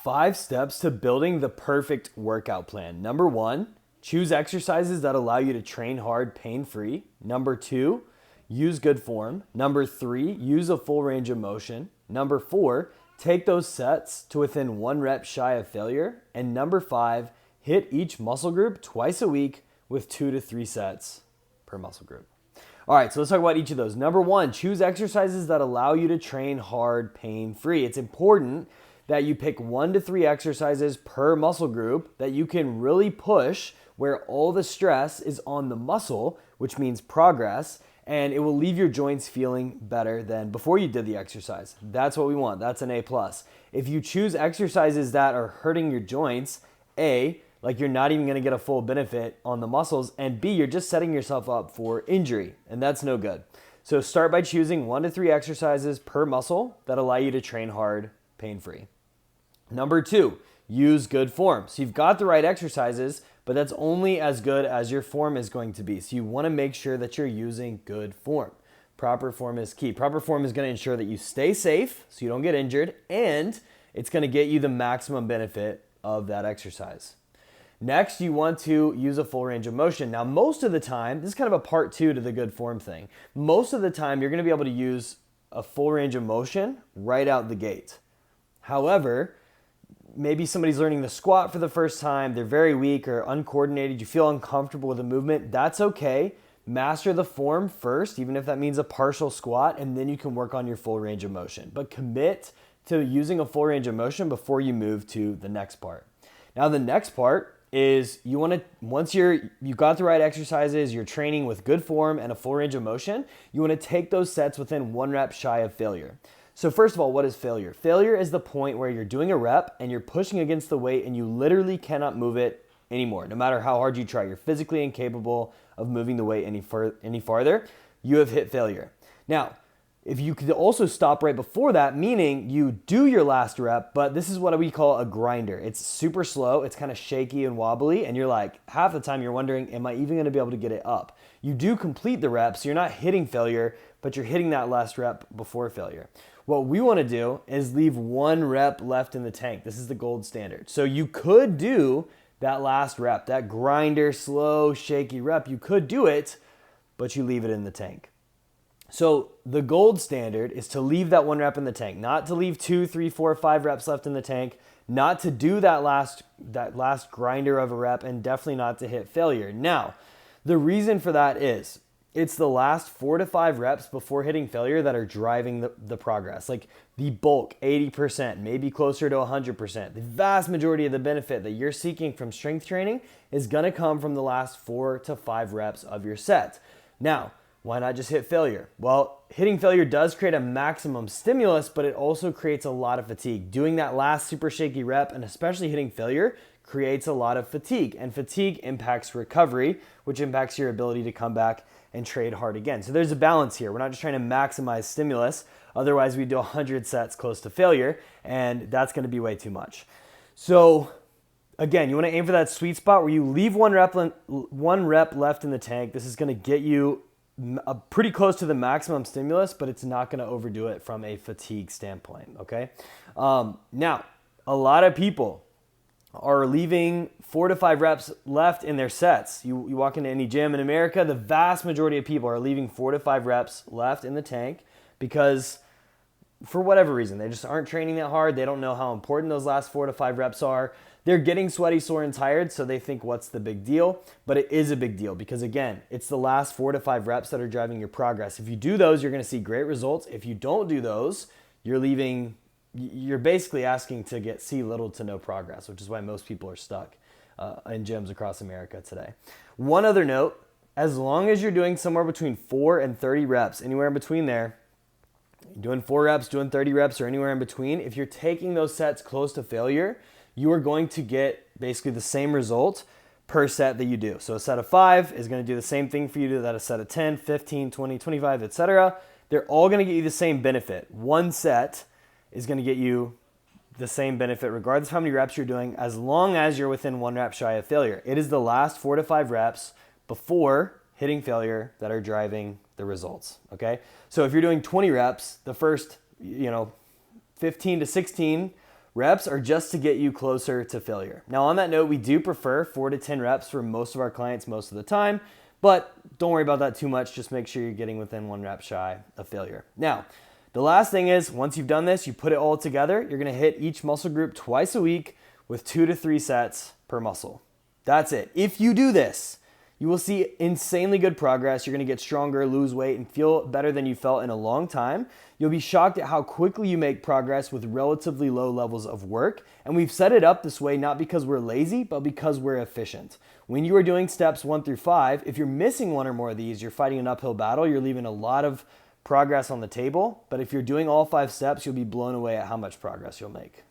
5 steps to building the perfect workout plan. Number 1, choose exercises that allow you to train hard pain-free. Number 2, use good form. Number 3, use a full range of motion. Number 4, take those sets to within 1 rep shy of failure. And number 5, hit each muscle group twice a week with 2 to 3 sets per muscle group. All right, so let's talk about each of those. Number 1, choose exercises that allow you to train hard pain-free. It's important that you pick 1 to 3 exercises per muscle group that you can really push where all the stress is on the muscle, which means progress, and it will leave your joints feeling better than before you did the exercise. That's what we want. That's an A+. If you choose exercises that are hurting your joints, A, like you're not even going to get a full benefit on the muscles, and B, you're just setting yourself up for injury, and that's no good. So start by choosing 1 to 3 exercises per muscle that allow you to train hard, pain-free. Number 2, use good form. So you've got the right exercises, but that's only as good as your form is going to be. So you want to make sure that you're using good form. Proper form is key. Proper form is going to ensure that you stay safe so you don't get injured, and it's going to get you the maximum benefit of that exercise. Next, you want to use a full range of motion. Now, most of the time, this is kind of a part 2 to the good form thing. Most of the time, you're going to be able to use a full range of motion right out the gate. However, maybe somebody's learning the squat for the first time, they're very weak or uncoordinated, you feel uncomfortable with the movement, that's okay. Master the form first, even if that means a partial squat, and then you can work on your full range of motion. But commit to using a full range of motion before you move to the next part. Now the next part is you want to, once you've got the right exercises, you're training with good form and a full range of motion, you want to take those sets within 1 rep shy of failure. So first of all, what is failure? Failure is the point where you're doing a rep and you're pushing against the weight and you literally cannot move it anymore. No matter how hard you try, you're physically incapable of moving the weight any farther. You have hit failure. Now, if you could also stop right before that, meaning you do your last rep, but this is what we call a grinder. It's super slow, it's kind of shaky and wobbly, and you're like, half the time you're wondering, am I even gonna be able to get it up? You do complete the reps, so you're not hitting failure, but you're hitting that last rep before failure. What we wanna do is leave 1 rep left in the tank. This is the gold standard. So you could do that last rep, that grinder, slow, shaky rep, you could do it, but you leave it in the tank. So the gold standard is to leave that 1 rep in the tank, not to leave 2, 3, 4, 5 reps left in the tank, not to do that last grinder of a rep, and definitely not to hit failure. Now, the reason for that is it's the last 4 to 5 reps before hitting failure that are driving the progress. Like the bulk, 80%, maybe closer to 100%. The vast majority of the benefit that you're seeking from strength training is gonna come from the last 4 to 5 reps of your set. Now, why not just hit failure? Well, hitting failure does create a maximum stimulus, but it also creates a lot of fatigue. Doing that last super shaky rep, and especially hitting failure, creates a lot of fatigue. And fatigue impacts recovery, which impacts your ability to come back and trade hard again. So there's a balance here. We're not just trying to maximize stimulus. Otherwise, we do 100 sets close to failure, and that's going to be way too much. So again, you want to aim for that sweet spot where you leave 1 rep left in the tank. This is going to get you pretty close to the maximum stimulus, but it's not going to overdo it from a fatigue standpoint, okay? Now, a lot of people are leaving 4 to 5 reps left in their sets. You walk into any gym in America, the vast majority of people are leaving 4 to 5 reps left in the tank because for whatever reason, they just aren't training that hard. They don't know how important those last 4 to 5 reps are. They're getting sweaty, sore, and tired, so they think, what's the big deal? But it is a big deal because, again, it's the last 4 to 5 reps that are driving your progress. If you do those, you're going to see great results. If you don't do those, you're basically asking to see little to no progress, which is why most people are stuck in gyms across America today. One other note, as long as you're doing somewhere between 4 and 30 reps, anywhere in between there, doing 4 reps, doing 30 reps, or anywhere in between, if you're taking those sets close to failure, you are going to get basically the same result per set that you do. So a set of 5 is going to do the same thing for you that a set of 10, 15, 20, 25, etc. They're all going to get you the same benefit. One set is going to get you the same benefit regardless of how many reps you're doing, as long as you're within 1 rep shy of failure. It is the last 4 to 5 reps before hitting failure that are driving the results, okay? So if you're doing 20 reps, the first, 15 to 16 Reps are just to get you closer to failure. Now, on that note, we do prefer 4 to 10 reps for most of our clients most of the time, but don't worry about that too much. Just make sure you're getting within 1 rep shy of failure. Now, the last thing is, once you've done this, you put it all together, you're gonna hit each muscle group twice a week with 2 to 3 sets per muscle. That's it. If you do this, you will see insanely good progress. You're gonna get stronger, lose weight, and feel better than you felt in a long time. You'll be shocked at how quickly you make progress with relatively low levels of work. And we've set it up this way not because we're lazy, but because we're efficient. When you are doing steps 1 through 5, if you're missing 1 or more of these, you're fighting an uphill battle. You're leaving a lot of progress on the table. But if you're doing all 5 steps, you'll be blown away at how much progress you'll make.